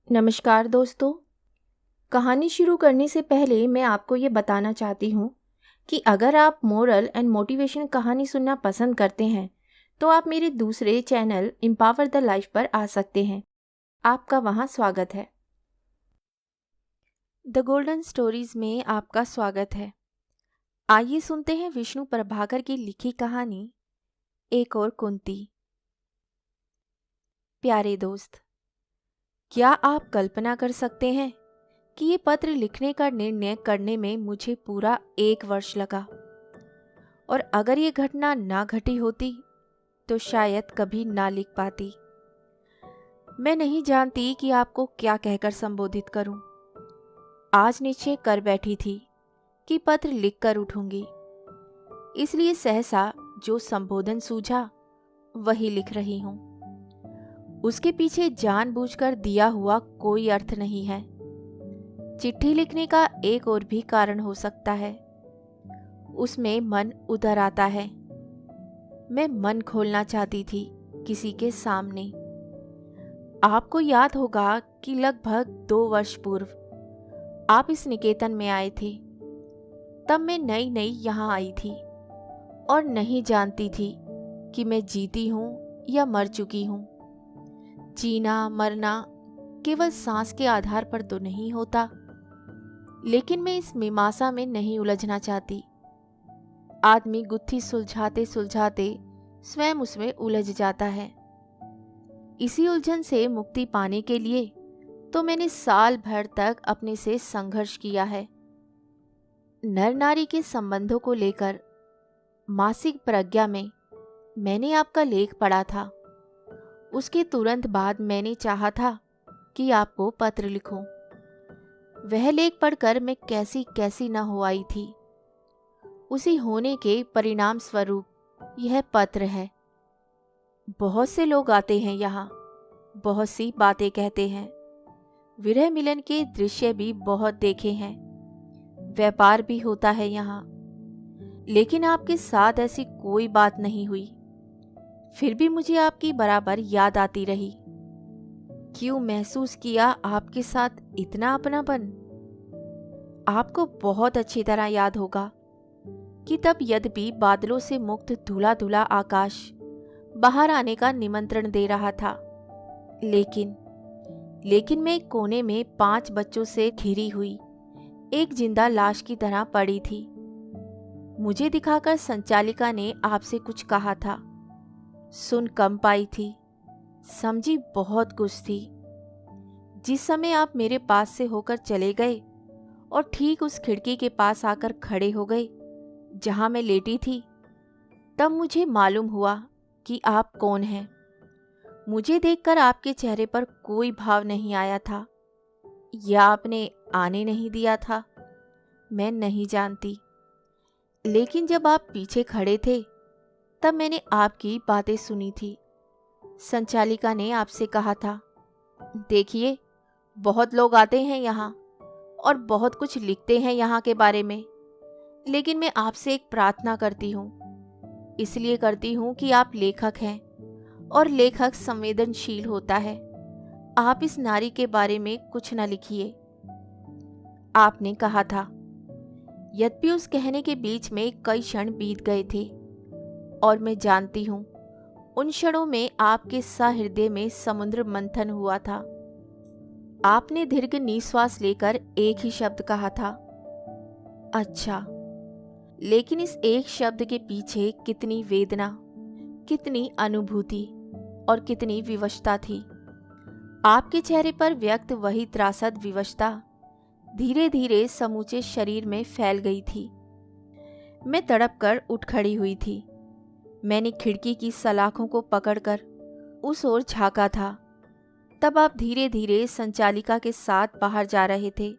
नमस्कार दोस्तों। कहानी शुरू करने से पहले मैं आपको ये बताना चाहती हूँ कि अगर आप मोरल एंड मोटिवेशन कहानी सुनना पसंद करते हैं तो आप मेरे दूसरे चैनल एम्पावर द लाइफ पर आ सकते हैं। आपका वहाँ स्वागत है। द गोल्डन स्टोरीज में आपका स्वागत है। आइए सुनते हैं विष्णु प्रभाकर की लिखी कहानी एक और कुंती। प्यारे दोस्त, क्या आप कल्पना कर सकते हैं कि ये पत्र लिखने का निर्णय करने में मुझे पूरा 1 वर्ष लगा, और अगर ये घटना ना घटी होती तो शायद कभी ना लिख पाती। मैं नहीं जानती कि आपको क्या कहकर संबोधित करूं। आज निश्चय कर बैठी थी कि पत्र लिखकर उठूंगी, इसलिए सहसा जो संबोधन सूझा वही लिख रही हूं। उसके पीछे जानबूझकर दिया हुआ कोई अर्थ नहीं है। चिट्ठी लिखने का एक और भी कारण हो सकता है। उसमें मन उतर आता है। मैं मन खोलना चाहती थी किसी के सामने। आपको याद होगा कि लगभग 2 वर्ष पूर्व आप इस निकेतन में आए थे। तब मैं नई नई यहाँ आई थी और नहीं जानती थी कि मैं जीती हूँ या मर चुकी हूँ। जीना मरना केवल सांस के आधार पर तो नहीं होता, लेकिन मैं इस मीमांसा में नहीं उलझना चाहती। आदमी गुत्थी सुलझाते सुलझाते स्वयं उसमें उलझ जाता है। इसी उलझन से मुक्ति पाने के लिए तो मैंने साल भर तक अपने से संघर्ष किया है। नर नारी के संबंधों को लेकर मासिक प्रज्ञा में मैंने आपका लेख पढ़ा था। उसके तुरंत बाद मैंने चाहा था कि आपको पत्र लिखूं। वह लेख पढ़कर मैं कैसी कैसी न हो आई थी। उसी होने के परिणाम स्वरूप यह पत्र है। बहुत से लोग आते हैं यहाँ, बहुत सी बातें कहते हैं। विरह मिलन के दृश्य भी बहुत देखे हैं। व्यापार भी होता है यहाँ, लेकिन आपके साथ ऐसी कोई बात नहीं हुई। फिर भी मुझे आपकी बराबर याद आती रही। क्यों महसूस किया आपके साथ इतना अपनापन? आपको बहुत अच्छी तरह याद होगा कि तब यद्यपि बादलों से मुक्त धुला धुला आकाश बाहर आने का निमंत्रण दे रहा था, लेकिन मैं एक कोने में 5 बच्चों से घिरी हुई एक जिंदा लाश की तरह पड़ी थी। मुझे दिखाकर संचालिका ने आपसे कुछ कहा था। सुन कम पाई थी, समझी बहुत कुछ थी। जिस समय आप मेरे पास से होकर चले गए और ठीक उस खिड़की के पास आकर खड़े हो गए जहां मैं लेटी थी, तब मुझे मालूम हुआ कि आप कौन हैं। मुझे देखकर आपके चेहरे पर कोई भाव नहीं आया था, या आपने आने नहीं दिया था, मैं नहीं जानती। लेकिन जब आप पीछे खड़े थे तब मैंने आपकी बातें सुनी थी। संचालिका ने आपसे कहा था, देखिए बहुत लोग आते हैं यहाँ और बहुत कुछ लिखते हैं यहाँ के बारे में, लेकिन मैं आपसे एक प्रार्थना करती हूँ। इसलिए करती हूँ कि आप लेखक हैं और लेखक संवेदनशील होता है। आप इस नारी के बारे में कुछ न लिखिए। आपने कहा था। यद्यपि उस कहने के बीच में कई क्षण बीत गए थे और मैं जानती हूँ उन क्षणों में आपके सहृदय में समुद्र मंथन हुआ था। आपने दीर्घ निश्वास लेकर एक ही शब्द कहा था, अच्छा। लेकिन इस एक शब्द के पीछे कितनी वेदना, कितनी अनुभूति और कितनी विवशता थी। आपके चेहरे पर व्यक्त वही त्रासद विवशता धीरे धीरे समूचे शरीर में फैल गई थी। मैं तड़प कर उठ खड़ी हुई थी। मैंने खिड़की की सलाखों को पकड़कर उस ओर झांका था। तब आप धीरे धीरे संचालिका के साथ बाहर जा रहे थे।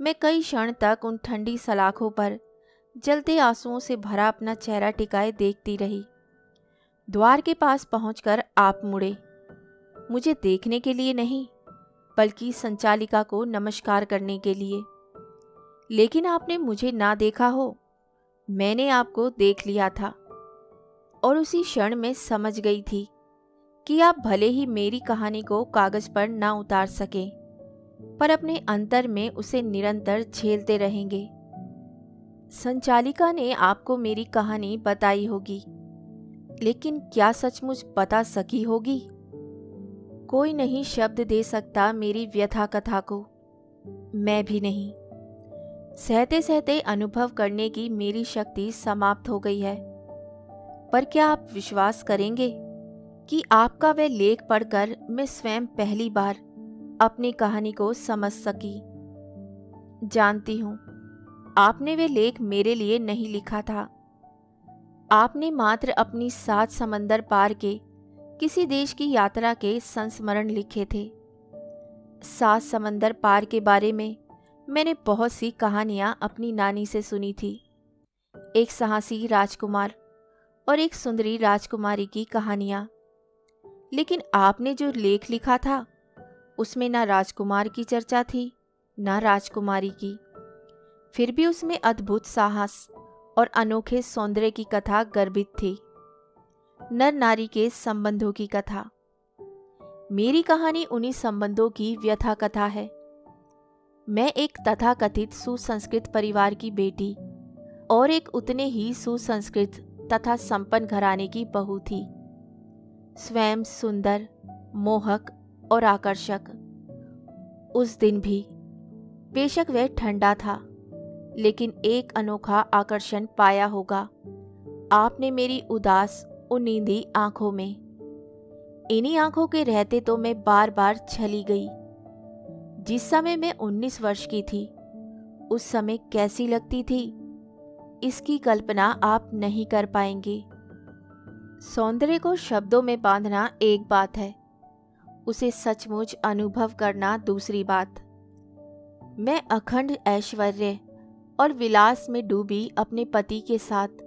मैं कई क्षण तक उन ठंडी सलाखों पर जलते आंसुओं से भरा अपना चेहरा टिकाए देखती रही। द्वार के पास पहुंचकर आप मुड़े, मुझे देखने के लिए नहीं बल्कि संचालिका को नमस्कार करने के लिए। लेकिन आपने मुझे ना देखा हो, मैंने आपको देख लिया था और उसी क्षण में समझ गई थी कि आप भले ही मेरी कहानी को कागज पर ना उतार सकें, पर अपने अंतर में उसे निरंतर झेलते रहेंगे। संचालिका ने आपको मेरी कहानी बताई होगी, लेकिन क्या सचमुच बता सकी होगी? कोई नहीं शब्द दे सकता मेरी व्यथा कथा को, मैं भी नहीं। सहते सहते अनुभव करने की मेरी शक्ति समाप्त हो गई है। पर क्या आप विश्वास करेंगे कि आपका वह लेख पढ़कर मैं स्वयं पहली बार अपनी कहानी को समझ सकी। जानती हूँ, आपने वे लेख मेरे लिए नहीं लिखा था। आपने मात्र अपनी 7 समंदर पार के किसी देश की यात्रा के संस्मरण लिखे थे। 7 समंदर पार के बारे में मैंने बहुत सी कहानियां अपनी नानी से सुनी थी। एक साहसी राजकुमार और एक सुंदरी राजकुमारी की कहानियां। लेकिन आपने जो लेख लिखा था उसमें ना राजकुमार की चर्चा थी, ना राजकुमारी की। फिर भी उसमें अद्भुत साहस और अनोखे सौंदर्य की कथा गर्भित थी। नर नारी के संबंधों की कथा। मेरी कहानी उन्हीं संबंधों की व्यथा कथा है। मैं एक तथाकथित सुसंस्कृत परिवार की बेटी और एक उतने ही सुसंस्कृत तथा संपन्न घराने की बहू थी। स्वयं सुंदर, मोहक और आकर्षक। उस दिन भी बेशक वह ठंडा था, लेकिन एक अनोखा आकर्षण पाया होगा आपने मेरी उदास और नींदी आंखों में। इन्हीं आंखों के रहते तो मैं बार बार छली गई। जिस समय मैं 19 वर्ष की थी, उस समय कैसी लगती थी, इसकी कल्पना आप नहीं कर पाएंगे। सौंदर्य को शब्दों में बांधना एक बात है, उसे सचमुच अनुभव करना दूसरी बात। मैं अखंड ऐश्वर्य और विलास में डूबी अपने पति के साथ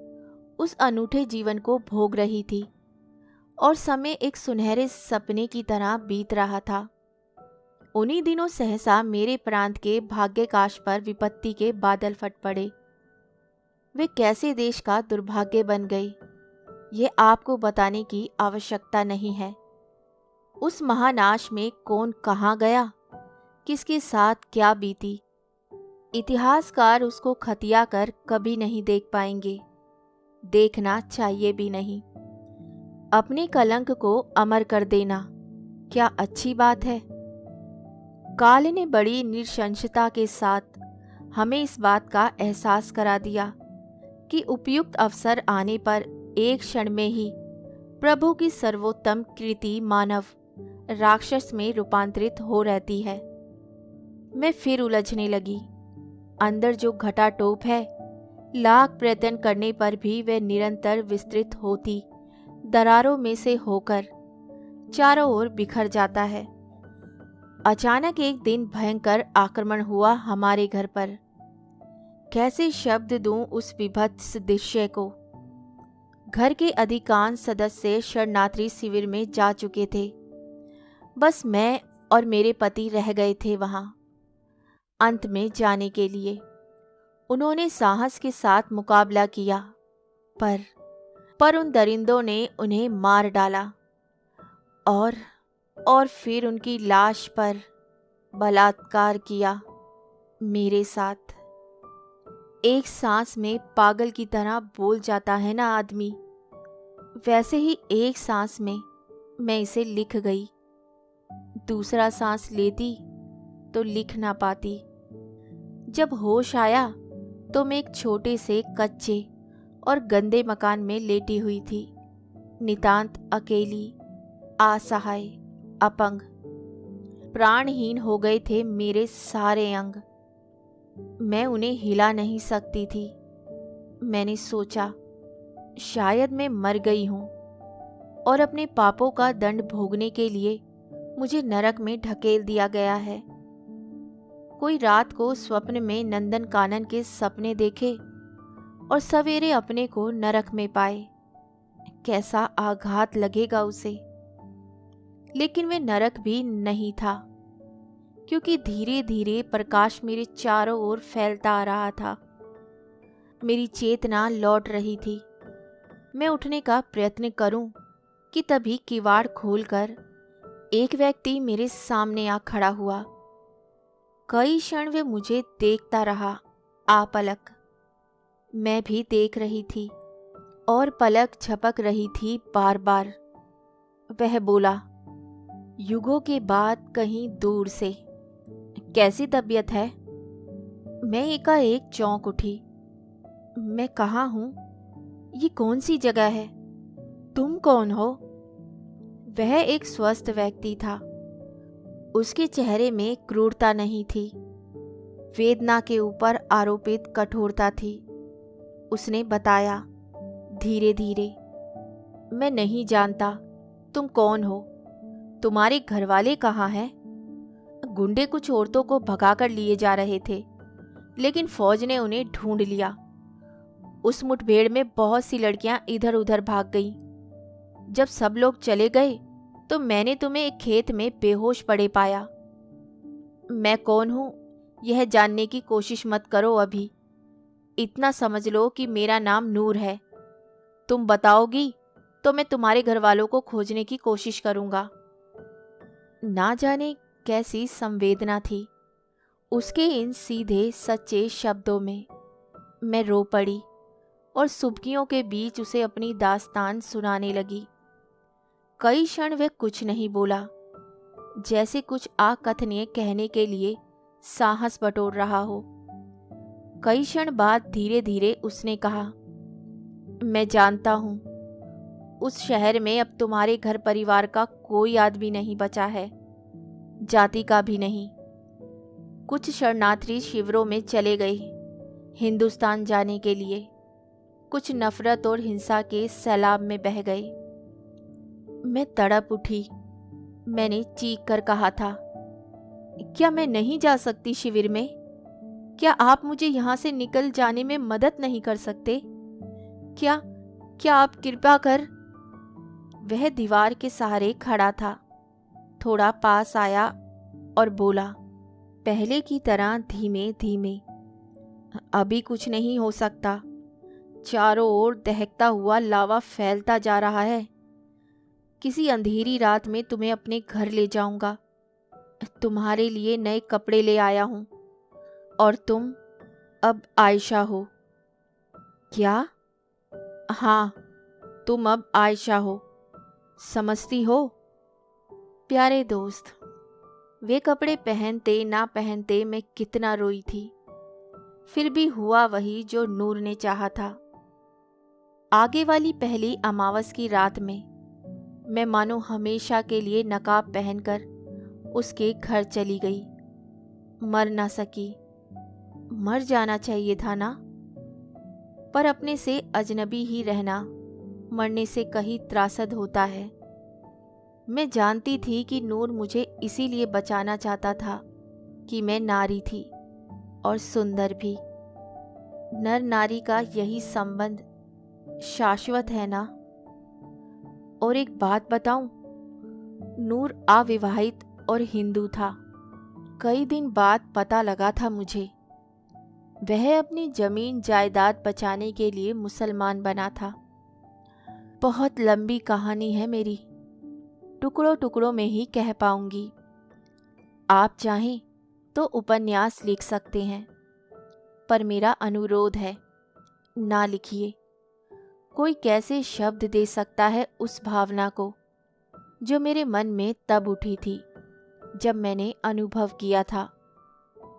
उस अनूठे जीवन को भोग रही थी और समय एक सुनहरे सपने की तरह बीत रहा था। उन्हीं दिनों सहसा मेरे प्रांत के भाग्यकाश पर विपत्ति के बादल फट पड़े। वे कैसे देश का दुर्भाग्य बन गए, ये आपको बताने की आवश्यकता नहीं है। उस महानाश में कौन कहाँ गया, किसके साथ क्या बीती, इतिहासकार उसको खतिया कर कभी नहीं देख पाएंगे। देखना चाहिए भी नहीं। अपने कलंक को अमर कर देना क्या अच्छी बात है? काल ने बड़ी निशंसता के साथ हमें इस बात का एहसास करा दिया कि उपयुक्त अवसर आने पर एक क्षण में ही प्रभु की सर्वोत्तम कृति मानव राक्षस में रूपांतरित हो रहती है। मैं फिर उलझने लगी। अंदर जो घटाटोप है, लाख प्रयत्न करने पर भी वह निरंतर विस्तृत होती दरारों में से होकर चारों ओर बिखर जाता है। अचानक एक दिन भयंकर आक्रमण हुआ हमारे घर पर। कैसे शब्द दूं उस विभत्स दृश्य को। घर के अधिकांश सदस्य शरणार्थी शिविर में जा चुके थे। बस मैं और मेरे पति रह गए थे वहां, अंत में जाने के लिए। उन्होंने साहस के साथ मुकाबला किया, पर उन दरिंदों ने उन्हें मार डाला और फिर उनकी लाश पर बलात्कार किया मेरे साथ। एक सांस में पागल की तरह बोल जाता है ना आदमी, वैसे ही एक सांस में मैं इसे लिख गई। दूसरा सांस लेती तो लिख ना पाती। जब होश आया तो मैं एक छोटे से कच्चे और गंदे मकान में लेटी हुई थी, नितांत अकेली, असहाय, अपंग। प्राणहीन हो गए थे मेरे सारे अंग। मैं उन्हें हिला नहीं सकती थी। मैंने सोचा शायद मैं मर गई हूं और अपने पापों का दंड भोगने के लिए मुझे नरक में ढकेल दिया गया है। कोई रात को स्वप्न में नंदन कानन के सपने देखे और सवेरे अपने को नरक में पाए, कैसा आघात लगेगा उसे। लेकिन वह नरक भी नहीं था, क्योंकि धीरे धीरे प्रकाश मेरे चारों ओर फैलता आ रहा था। मेरी चेतना लौट रही थी। मैं उठने का प्रयत्न करूं कि तभी किवाड़ खोलकर एक व्यक्ति मेरे सामने आ खड़ा हुआ। कई क्षण वे मुझे देखता रहा, आपलक। मैं भी देख रही थी और पलक झपक रही थी बार बार। वह बोला, युगों के बाद कहीं दूर से, कैसी तबीयत है? मैं एकाएक चौंक उठी। मैं कहाँ हूँ? ये कौन सी जगह है? तुम कौन हो? वह एक स्वस्थ व्यक्ति था। उसके चेहरे में क्रूरता नहीं थी, वेदना के ऊपर आरोपित कठोरता थी। उसने बताया धीरे धीरे, मैं नहीं जानता तुम कौन हो। तुम्हारे घरवाले कहाँ हैं? गुंडे कुछ औरतों को भगाकर लिए जा रहे थे, लेकिन फौज ने उन्हें ढूंढ लिया। उस मुठभेड़ में बहुत सी लड़कियां इधर उधर भाग गईं। जब सब लोग चले गए तो मैंने तुम्हें एक खेत में बेहोश पड़े पाया। मैं कौन हूं यह जानने की कोशिश मत करो अभी। इतना समझ लो कि मेरा नाम नूर है। तुम बताओगी तो मैं तुम्हारे घर वालों को खोजने की कोशिश करूंगा। ना जाने कैसी संवेदना थी उसके इन सीधे सच्चे शब्दों में। मैं रो पड़ी और सुबकियों के बीच उसे अपनी दास्तान सुनाने लगी। कई क्षण वह कुछ नहीं बोला, जैसे कुछ अकथनीय कहने के लिए साहस बटोर रहा हो। कई क्षण बाद धीरे धीरे उसने कहा, मैं जानता हूं उस शहर में अब तुम्हारे घर परिवार का कोई आदमी नहीं बचा है, जाति का भी नहीं। कुछ शरणार्थी शिविरों में चले गए हिंदुस्तान जाने के लिए। कुछ नफरत और हिंसा के सैलाब में बह गए। मैं तड़प उठी। मैंने चीख कर कहा था, क्या मैं नहीं जा सकती शिविर में? क्या आप मुझे यहाँ से निकल जाने में मदद नहीं कर सकते? क्या आप कृपा कर। वह दीवार के सहारे खड़ा था। थोड़ा पास आया और बोला, पहले की तरह धीमे धीमे, अभी कुछ नहीं हो सकता। चारों ओर दहकता हुआ लावा फैलता जा रहा है। किसी अंधेरी रात में तुम्हें अपने घर ले जाऊंगा। तुम्हारे लिए नए कपड़े ले आया हूं और तुम अब आयशा हो। क्या? हाँ, तुम अब आयशा हो, समझती हो? प्यारे दोस्त, वे कपड़े पहनते ना पहनते मैं कितना रोई थी। फिर भी हुआ वही जो नूर ने चाहा था। आगे वाली पहली अमावस की रात में मैं मानो हमेशा के लिए नकाब पहनकर उसके घर चली गई। मर ना सकी। मर जाना चाहिए था ना, पर अपने से अजनबी ही रहना मरने से कहीं त्रासद होता है। मैं जानती थी कि नूर मुझे इसीलिए बचाना चाहता था कि मैं नारी थी और सुंदर भी। नर नारी का यही संबंध शाश्वत है ना। और एक बात बताऊं, नूर अविवाहित और हिंदू था। कई दिन बाद पता लगा था मुझे। वह अपनी जमीन जायदाद बचाने के लिए मुसलमान बना था। बहुत लंबी कहानी है मेरी, टुकड़ों टुकड़ों में ही कह पाऊंगी। आप चाहें तो उपन्यास लिख सकते हैं, पर मेरा अनुरोध है, ना लिखिए। कोई कैसे शब्द दे सकता है उस भावना को जो मेरे मन में तब उठी थी जब मैंने अनुभव किया था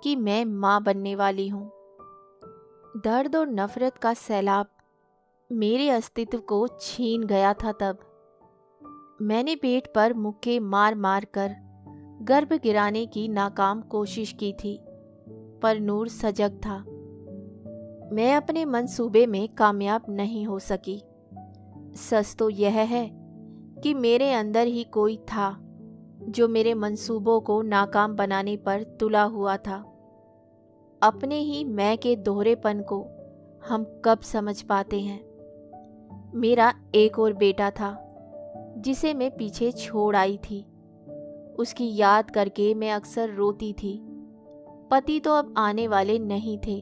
कि मैं माँ बनने वाली हूँ। दर्द और नफरत का सैलाब मेरे अस्तित्व को छीन गया था। तब मैंने पेट पर मुक्के मार मार कर गर्भ गिराने की नाकाम कोशिश की थी, पर नूर सजग था। मैं अपने मंसूबे में कामयाब नहीं हो सकी। सच तो यह है कि मेरे अंदर ही कोई था जो मेरे मंसूबों को नाकाम बनाने पर तुला हुआ था। अपने ही मैं के दोहरेपन को हम कब समझ पाते हैं। मेरा एक और बेटा था जिसे मैं पीछे छोड़ आई थी। उसकी याद करके मैं अक्सर रोती थी। पति तो अब आने वाले नहीं थे,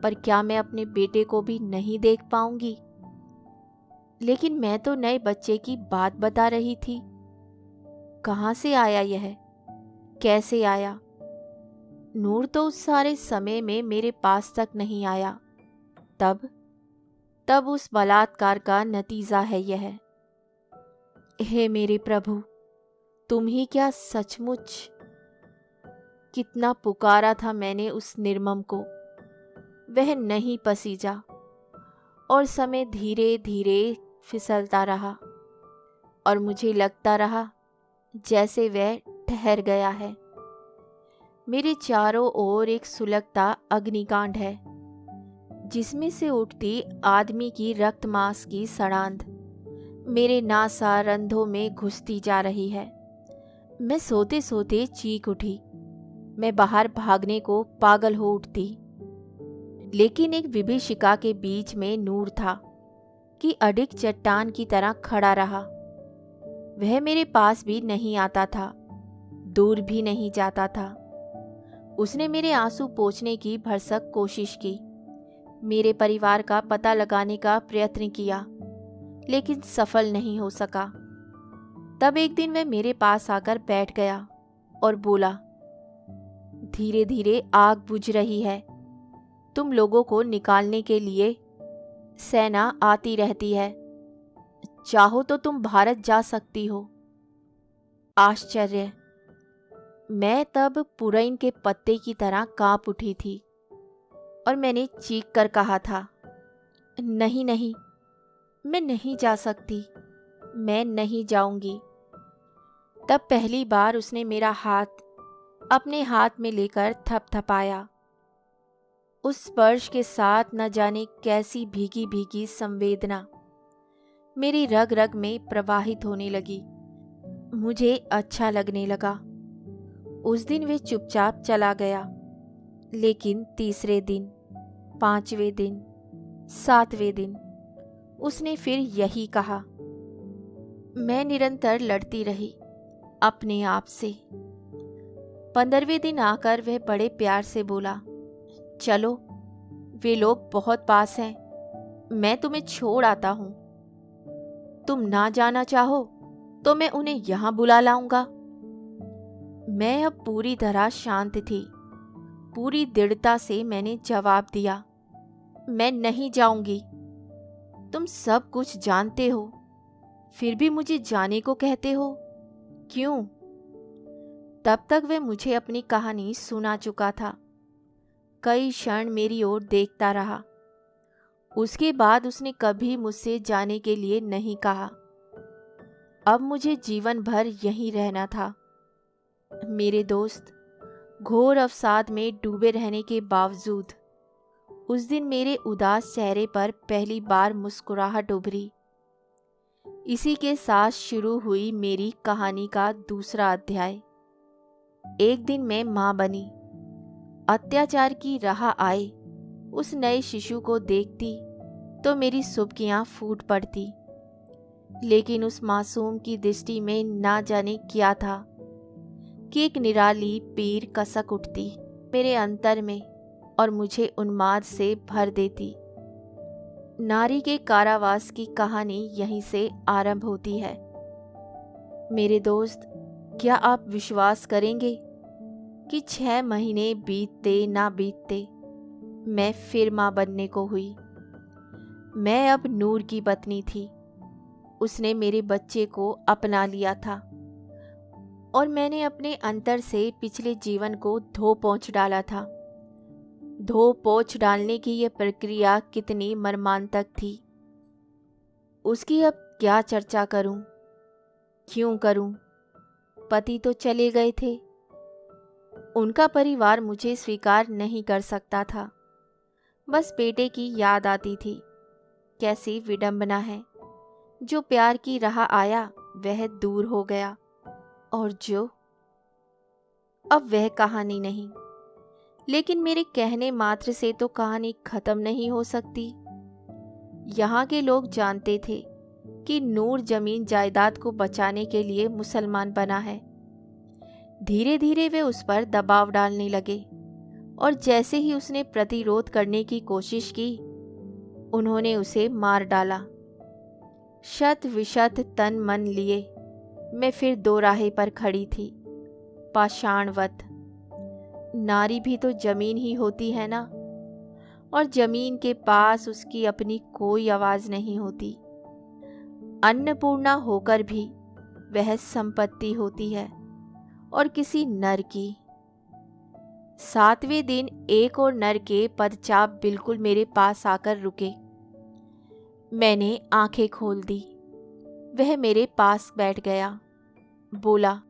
पर क्या मैं अपने बेटे को भी नहीं देख पाऊंगी? लेकिन मैं तो नए बच्चे की बात बता रही थी। कहाँ से आया यह? कैसे आया? नूर तो उस सारे समय में मेरे पास तक नहीं आया। तब तब उस बलात्कार का नतीजा है यह। हे मेरे प्रभु, तुम ही क्या सचमुच? कितना पुकारा था मैंने उस निर्मम को, वह नहीं पसीजा और समय धीरे धीरे फिसलता रहा और मुझे लगता रहा जैसे वह ठहर गया है। मेरे चारों ओर एक सुलगता अग्निकांड है, जिसमें से उठती आदमी की रक्त मांस की सड़ांध मेरे नासारंधों में घुसती जा रही है। मैं सोते सोते चीख उठी। मैं बाहर भागने को पागल हो उठती, लेकिन एक विभीषिका के बीच में नूर था कि अडिग चट्टान की तरह खड़ा रहा। वह मेरे पास भी नहीं आता था, दूर भी नहीं जाता था। उसने मेरे आंसू पोंछने की भरसक कोशिश की, मेरे परिवार का पता लगाने का प्रयत्न किया, लेकिन सफल नहीं हो सका। तब एक दिन वह मेरे पास आकर बैठ गया और बोला, धीरे धीरे आग बुझ रही है। तुम लोगों को निकालने के लिए सेना आती रहती है। चाहो तो तुम भारत जा सकती हो। आश्चर्य! मैं तब पुरैन के पत्ते की तरह कांप उठी थी और मैंने चीख कर कहा था, नहीं नहीं, मैं नहीं जा सकती, मैं नहीं जाऊंगी। तब पहली बार उसने मेरा हाथ अपने हाथ में लेकर थपथपाया। उस स्पर्श के साथ न जाने कैसी भीगी भीगी संवेदना मेरी रग रग में प्रवाहित होने लगी। मुझे अच्छा लगने लगा। उस दिन वे चुपचाप चला गया, लेकिन तीसरे दिन, 5वें दिन, 7वें दिन उसने फिर यही कहा। मैं निरंतर लड़ती रही अपने आप से। 15वें दिन आकर वह बड़े प्यार से बोला, चलो, वे लोग बहुत पास हैं, मैं तुम्हें छोड़ आता हूं। तुम ना जाना चाहो तो मैं उन्हें यहां बुला लाऊंगा। मैं अब पूरी तरह शांत थी। पूरी दृढ़ता से मैंने जवाब दिया, मैं नहीं जाऊंगी। तुम सब कुछ जानते हो, फिर भी मुझे जाने को कहते हो, क्यों? तब तक वह मुझे अपनी कहानी सुना चुका था। कई क्षण मेरी ओर देखता रहा। उसके बाद उसने कभी मुझसे जाने के लिए नहीं कहा। अब मुझे जीवन भर यहीं रहना था। मेरे दोस्त, घोर अवसाद में डूबे रहने के बावजूद उस दिन मेरे उदास चेहरे पर पहली बार मुस्कुराहट उभरी। इसी के साथ शुरू हुई मेरी कहानी का दूसरा अध्याय। एक दिन मैं मां बनी। अत्याचार की राह आए उस नए शिशु को देखती तो मेरी सुबकियां फूट पड़ती, लेकिन उस मासूम की दृष्टि में ना जाने क्या था कि एक निराली पीर कसक उठती मेरे अंतर में और मुझे उन्माद से भर देती। नारी के कारावास की कहानी यहीं से आरंभ होती है। मेरे दोस्त, क्या आप विश्वास करेंगे कि 6 महीने बीतते ना बीतते मैं फिर मां बनने को हुई। मैं अब नूर की पत्नी थी। उसने मेरे बच्चे को अपना लिया था और मैंने अपने अंतर से पिछले जीवन को धो पोंछ डाला था। धो पोंछ डालने की यह प्रक्रिया कितनी मर्मांतक थी, उसकी अब क्या चर्चा करूं? क्यों करूं? पति तो चले गए थे। उनका परिवार मुझे स्वीकार नहीं कर सकता था। बस बेटे की याद आती थी। कैसी विडंबना है, जो प्यार की राह आया वह दूर हो गया, और जो अब वह कहानी नहीं। लेकिन मेरे कहने मात्र से तो कहानी खत्म नहीं हो सकती। यहाँ के लोग जानते थे कि नूर जमीन जायदाद को बचाने के लिए मुसलमान बना है। धीरे धीरे वे उस पर दबाव डालने लगे और जैसे ही उसने प्रतिरोध करने की कोशिश की, उन्होंने उसे मार डाला। शत विशत तन मन लिए मैं फिर दो राहे पर खड़ी थी, पाषाणवत। नारी भी तो जमीन ही होती है ना, और जमीन के पास उसकी अपनी कोई आवाज नहीं होती। अन्नपूर्णा होकर भी वह संपत्ति होती है, और किसी नर की। 7वें दिन एक और नर के पदचाप बिल्कुल मेरे पास आकर रुके। मैंने आंखें खोल दी। वह मेरे पास बैठ गया, बोला,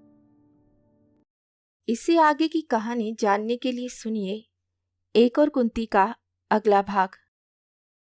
इससे आगे की कहानी जानने के लिए सुनिए एक और कुंती का अगला भाग।